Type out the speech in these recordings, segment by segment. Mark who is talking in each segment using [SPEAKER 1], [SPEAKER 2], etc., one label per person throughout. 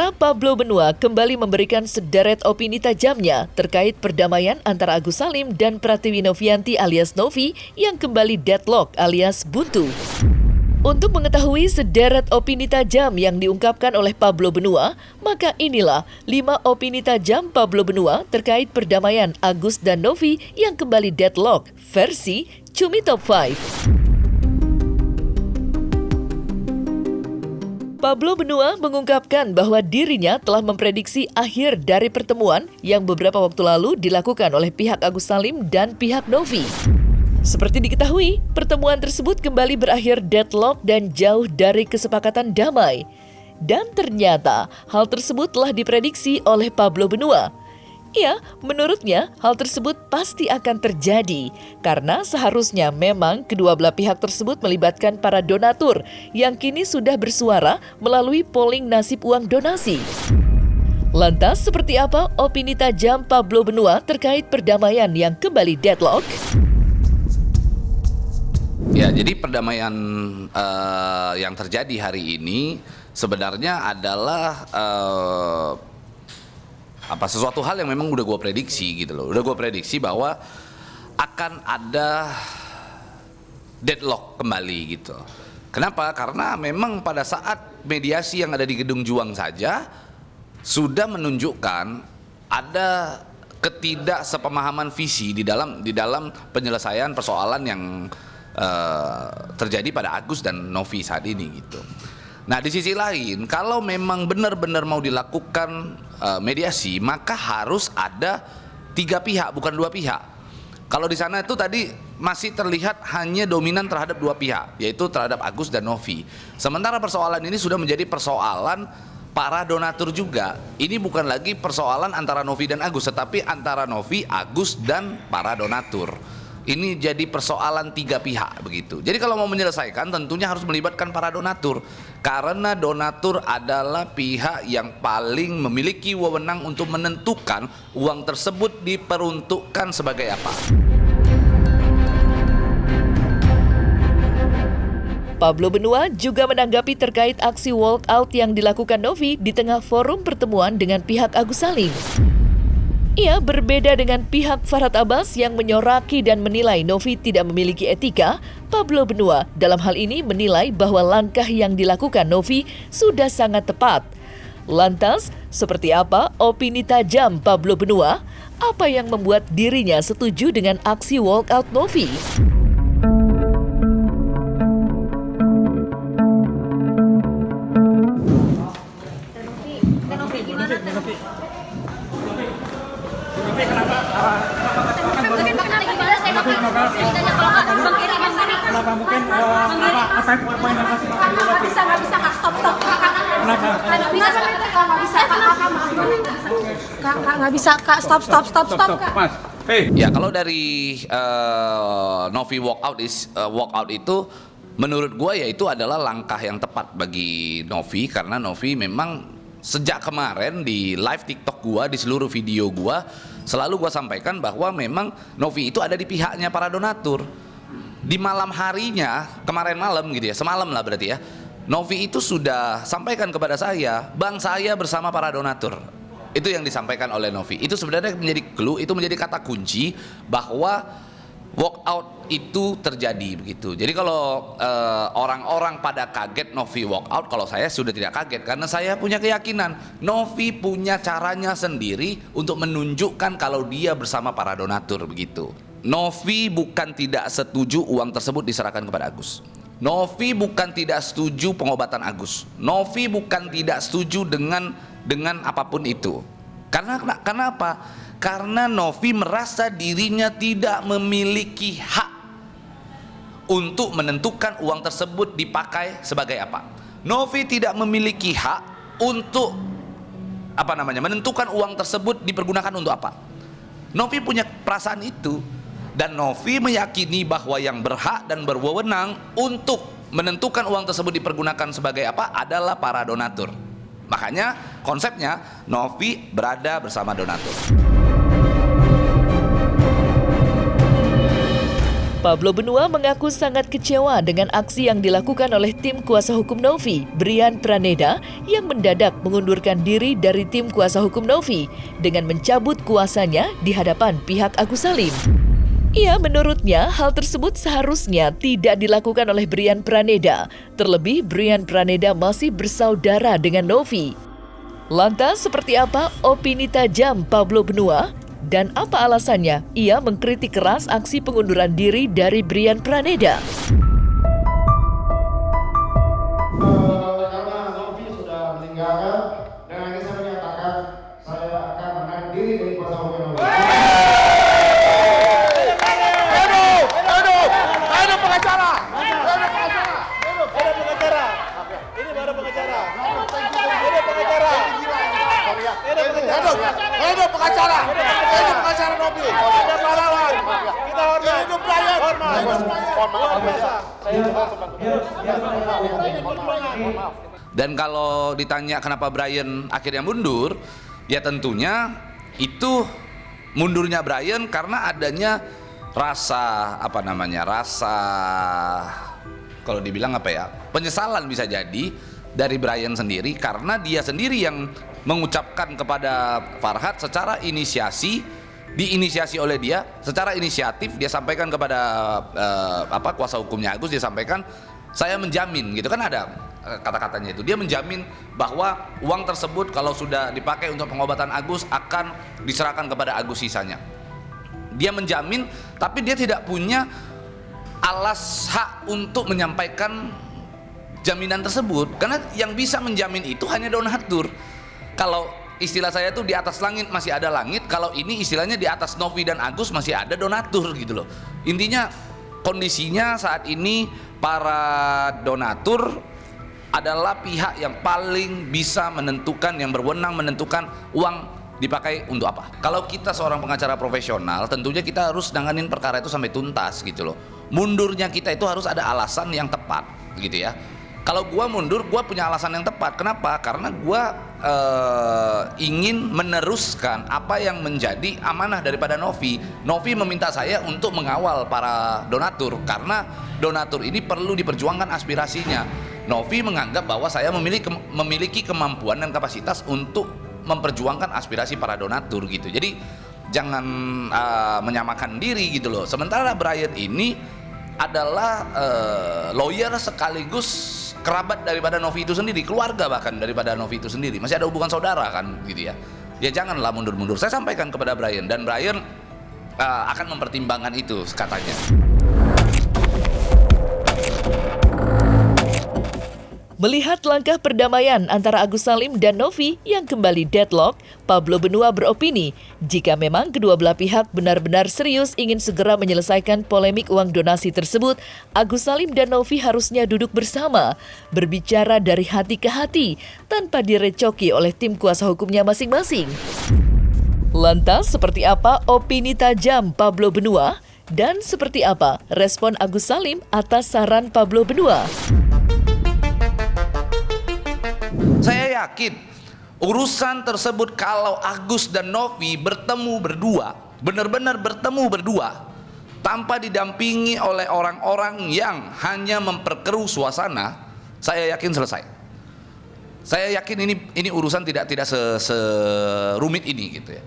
[SPEAKER 1] Saudara Pablo Benua kembali memberikan sederet opini tajamnya terkait perdamaian antara Agus Salim dan Pratiwi Novianti alias Novi yang kembali deadlock alias buntu. Untuk mengetahui sederet opini tajam yang diungkapkan oleh Pablo Benua, maka inilah 5 opini tajam Pablo Benua terkait perdamaian Agus dan Novi yang kembali deadlock versi Cumi Top 5. Pablo Benua mengungkapkan bahwa dirinya telah memprediksi akhir dari pertemuan yang beberapa waktu lalu dilakukan oleh pihak Agus Salim dan pihak Novi. Seperti diketahui, pertemuan tersebut kembali berakhir deadlock dan jauh dari kesepakatan damai. Dan ternyata hal tersebut telah diprediksi oleh Pablo Benua. Ya, menurutnya hal tersebut pasti akan terjadi karena seharusnya memang kedua belah pihak tersebut melibatkan para donatur yang kini sudah bersuara melalui polling nasib uang donasi. Lantas seperti apa opini tajam Pablo Benua terkait perdamaian yang kembali deadlock?
[SPEAKER 2] Ya, jadi perdamaian yang terjadi hari ini sebenarnya adalah sesuatu hal yang memang udah gue prediksi gitu loh. Udah gue prediksi bahwa akan ada deadlock kembali gitu. Kenapa? Karena memang pada saat mediasi yang ada di Gedung Juang saja sudah menunjukkan ada ketidaksepemahaman visi di dalam penyelesaian persoalan yang terjadi pada Agus dan Novi saat ini gitu. Nah, di sisi lain, kalau memang benar-benar mau dilakukan mediasi, maka harus ada 3 pihak, bukan 2 pihak. Kalau di sana itu tadi masih terlihat hanya dominan terhadap 2 pihak, yaitu terhadap Agus dan Novi. Sementara persoalan ini sudah menjadi persoalan para donatur juga. Ini bukan lagi persoalan antara Novi dan Agus, tetapi antara Novi, Agus, dan para donatur. Ini jadi persoalan 3 pihak begitu. Jadi kalau mau menyelesaikan tentunya harus melibatkan para donatur. Karena donatur adalah pihak yang paling memiliki wewenang untuk menentukan uang tersebut diperuntukkan sebagai apa.
[SPEAKER 1] Pablo Benua juga menanggapi terkait aksi walkout yang dilakukan Novi di tengah forum pertemuan dengan pihak Agus Salim. Ia berbeda dengan pihak Farhad Abbas yang menyoraki dan menilai Novi tidak memiliki etika. Pablo Benua dalam hal ini menilai bahwa langkah yang dilakukan Novi sudah sangat tepat. Lantas, seperti apa opini tajam Pablo Benua? Apa yang membuat dirinya setuju dengan aksi walkout Novi?
[SPEAKER 3] Kenapa mungkin apa poin yang kasih nggak bisa kak stop kenapa nggak bisa kak stop kak.
[SPEAKER 2] Mas, ya kalau dari Novi walkout itu menurut gue ya itu adalah langkah yang tepat bagi Novi, karena Novi memang sejak kemarin di live TikTok gue, di seluruh video gue selalu gue sampaikan bahwa memang Novi itu ada di pihaknya para donatur. Di malam harinya, kemarin malam gitu ya, semalam lah berarti ya, Novi itu sudah sampaikan kepada saya, bang saya bersama para donatur. Itu yang disampaikan oleh Novi. Itu sebenarnya menjadi clue, itu menjadi kata kunci bahwa walkout itu terjadi begitu. Jadi kalau orang-orang pada kaget Novi walkout, kalau saya sudah tidak kaget karena saya punya keyakinan Novi punya caranya sendiri untuk menunjukkan kalau dia bersama para donatur begitu. Novi bukan tidak setuju uang tersebut diserahkan kepada Agus. Novi bukan tidak setuju pengobatan Agus. Novi bukan tidak setuju dengan apapun itu. Karena apa? Karena Novi merasa dirinya tidak memiliki hak untuk menentukan uang tersebut dipakai sebagai apa. Novi tidak memiliki hak untuk menentukan uang tersebut dipergunakan untuk apa. Novi punya perasaan itu. Dan Novi meyakini bahwa yang berhak dan berwenang untuk menentukan uang tersebut dipergunakan sebagai apa adalah para donatur. Makanya konsepnya Novi berada bersama donatur.
[SPEAKER 1] Pablo Benua mengaku sangat kecewa dengan aksi yang dilakukan oleh tim kuasa hukum Novi, Brian Praneda, yang mendadak mengundurkan diri dari tim kuasa hukum Novi dengan mencabut kuasanya di hadapan pihak Agus Salim. Menurutnya hal tersebut seharusnya tidak dilakukan oleh Brian Praneda, terlebih Brian Praneda masih bersaudara dengan Novi. Lantas seperti apa opini tajam Pablo Benua? Dan apa alasannya ia mengkritik keras aksi pengunduran diri dari Brian Praneda?
[SPEAKER 4] Karena Novi sudah meninggalkan, dengan ini saya menyatakan saya akan menarik diri dari kuasa hukum Novi.
[SPEAKER 5] Aduh pengacara. Ini baru pengacara. Hidup pengacara Novi. Ada pahlawan. Kita hormat. Hidup Brian. Hormat.
[SPEAKER 2] Dan kalau ditanya kenapa Brian akhirnya mundur, ya tentunya itu mundurnya Brian karena adanya rasa kalau dibilang penyesalan bisa jadi dari Brian sendiri, karena dia sendiri yang mengucapkan kepada Farhad secara diinisiasi oleh dia, secara inisiatif dia sampaikan kepada kuasa hukumnya Agus, dia sampaikan saya menjamin, gitu kan ada kata-katanya itu, dia menjamin bahwa uang tersebut kalau sudah dipakai untuk pengobatan Agus akan diserahkan kepada Agus sisanya. Dia menjamin, tapi dia tidak punya hak untuk menyampaikan jaminan tersebut, karena yang bisa menjamin itu hanya donatur. Kalau istilah saya tuh di atas langit masih ada langit, kalau ini istilahnya di atas Novi dan Agus masih ada donatur gitu loh. Intinya kondisinya saat ini para donatur adalah pihak yang paling bisa menentukan, yang berwenang menentukan uang dipakai untuk apa. Kalau kita seorang pengacara profesional, tentunya kita harus nanganin perkara itu sampai tuntas gitu loh. Mundurnya kita itu harus ada alasan yang tepat gitu ya. Kalau gua mundur, gua punya alasan yang tepat. Kenapa? Karena gua ingin meneruskan apa yang menjadi amanah daripada Novi. Novi meminta saya untuk mengawal para donatur karena donatur ini perlu diperjuangkan aspirasinya. Novi menganggap bahwa saya memiliki kemampuan dan kapasitas untuk memperjuangkan aspirasi para donatur gitu. Jadi jangan menyamakan diri gitu loh. Sementara Brian ini adalah lawyer sekaligus kerabat daripada Novi itu sendiri, keluarga bahkan daripada Novi itu sendiri, masih ada hubungan saudara kan gitu ya. Ya janganlah mundur-mundur. Saya sampaikan kepada Brian, dan Brian akan mempertimbangkan itu katanya.
[SPEAKER 1] Melihat langkah perdamaian antara Agus Salim dan Novi yang kembali deadlock, Pablo Benua beropini jika memang kedua belah pihak benar-benar serius ingin segera menyelesaikan polemik uang donasi tersebut, Agus Salim dan Novi harusnya duduk bersama, berbicara dari hati ke hati, tanpa direcoki oleh tim kuasa hukumnya masing-masing. Lantas, seperti apa opini tajam Pablo Benua? Dan seperti apa respon Agus Salim atas saran Pablo Benua?
[SPEAKER 2] Saya yakin urusan tersebut kalau Agus dan Novi bertemu berdua, benar-benar bertemu berdua tanpa didampingi oleh orang-orang yang hanya memperkeruh suasana, saya yakin selesai. Saya yakin ini urusan tidak serumit ini gitu ya.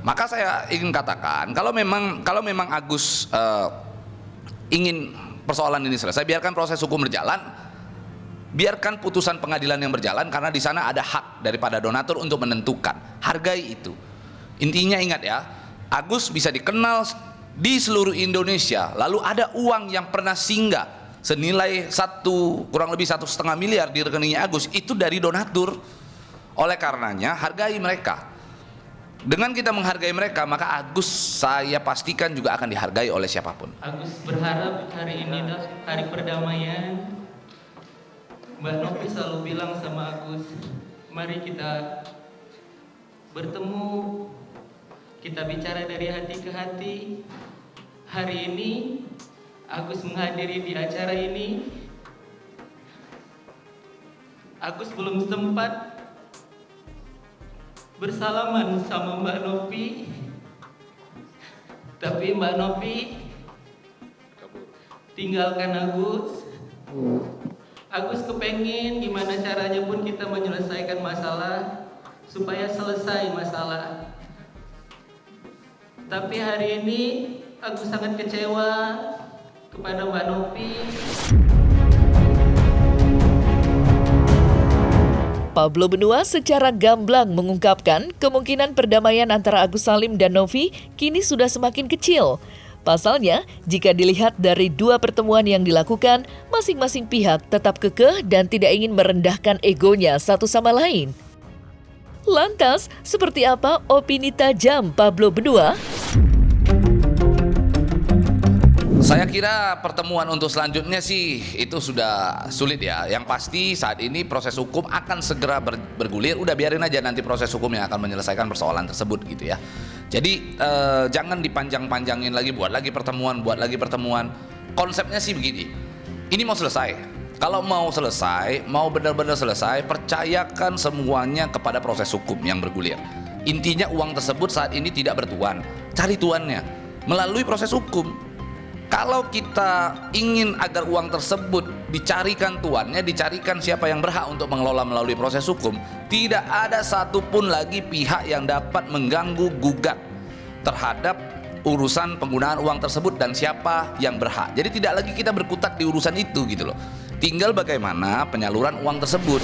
[SPEAKER 2] Maka saya ingin katakan kalau memang Agus ingin persoalan ini selesai, biarkan proses hukum berjalan. Biarkan putusan pengadilan yang berjalan, karena di sana ada hak daripada donatur untuk menentukan. Hargai itu. Intinya ingat ya, Agus bisa dikenal di seluruh Indonesia. Lalu ada uang yang pernah singgah senilai kurang lebih 1,5 miliar di rekeningnya Agus, itu dari donatur. Oleh karenanya hargai mereka. Dengan kita menghargai mereka, maka Agus saya pastikan juga akan dihargai oleh siapapun.
[SPEAKER 6] Agus berharap hari ini hari perdamaian. Mbak Novi selalu bilang sama Agus, mari kita bertemu, kita bicara dari hati ke hati. Hari ini Agus menghadiri di acara ini. Agus belum sempat bersalaman sama Mbak Novi, tapi Mbak Novi tinggalkan Agus. Agus kepengen gimana caranya pun kita menyelesaikan masalah supaya selesai masalah. Tapi hari ini aku sangat kecewa kepada Mbak Novi.
[SPEAKER 1] Pablo Benua secara gamblang mengungkapkan kemungkinan perdamaian antara Agus Salim dan Novi kini sudah semakin kecil. Pasalnya, jika dilihat dari dua pertemuan yang dilakukan, masing-masing pihak tetap kekeh dan tidak ingin merendahkan egonya satu sama lain. Lantas, seperti apa opini tajam Pablo Benua?
[SPEAKER 2] Saya kira pertemuan untuk selanjutnya sih itu sudah sulit ya. Yang pasti saat ini proses hukum akan segera bergulir. Udah biarin aja nanti proses hukum yang akan menyelesaikan persoalan tersebut gitu ya. Jadi jangan dipanjang-panjangin lagi, buat lagi pertemuan. Konsepnya sih begini. Ini mau selesai. Kalau mau selesai, mau benar-benar selesai, percayakan semuanya kepada proses hukum yang bergulir. Intinya uang tersebut saat ini tidak bertuan. Cari tuannya melalui proses hukum. Kalau kita ingin agar uang tersebut dicarikan tuannya, dicarikan siapa yang berhak untuk mengelola melalui proses hukum, tidak ada satupun lagi pihak yang dapat mengganggu gugat terhadap urusan penggunaan uang tersebut dan siapa yang berhak. Jadi tidak lagi kita berkutat di urusan itu gitu loh. Tinggal bagaimana penyaluran uang tersebut.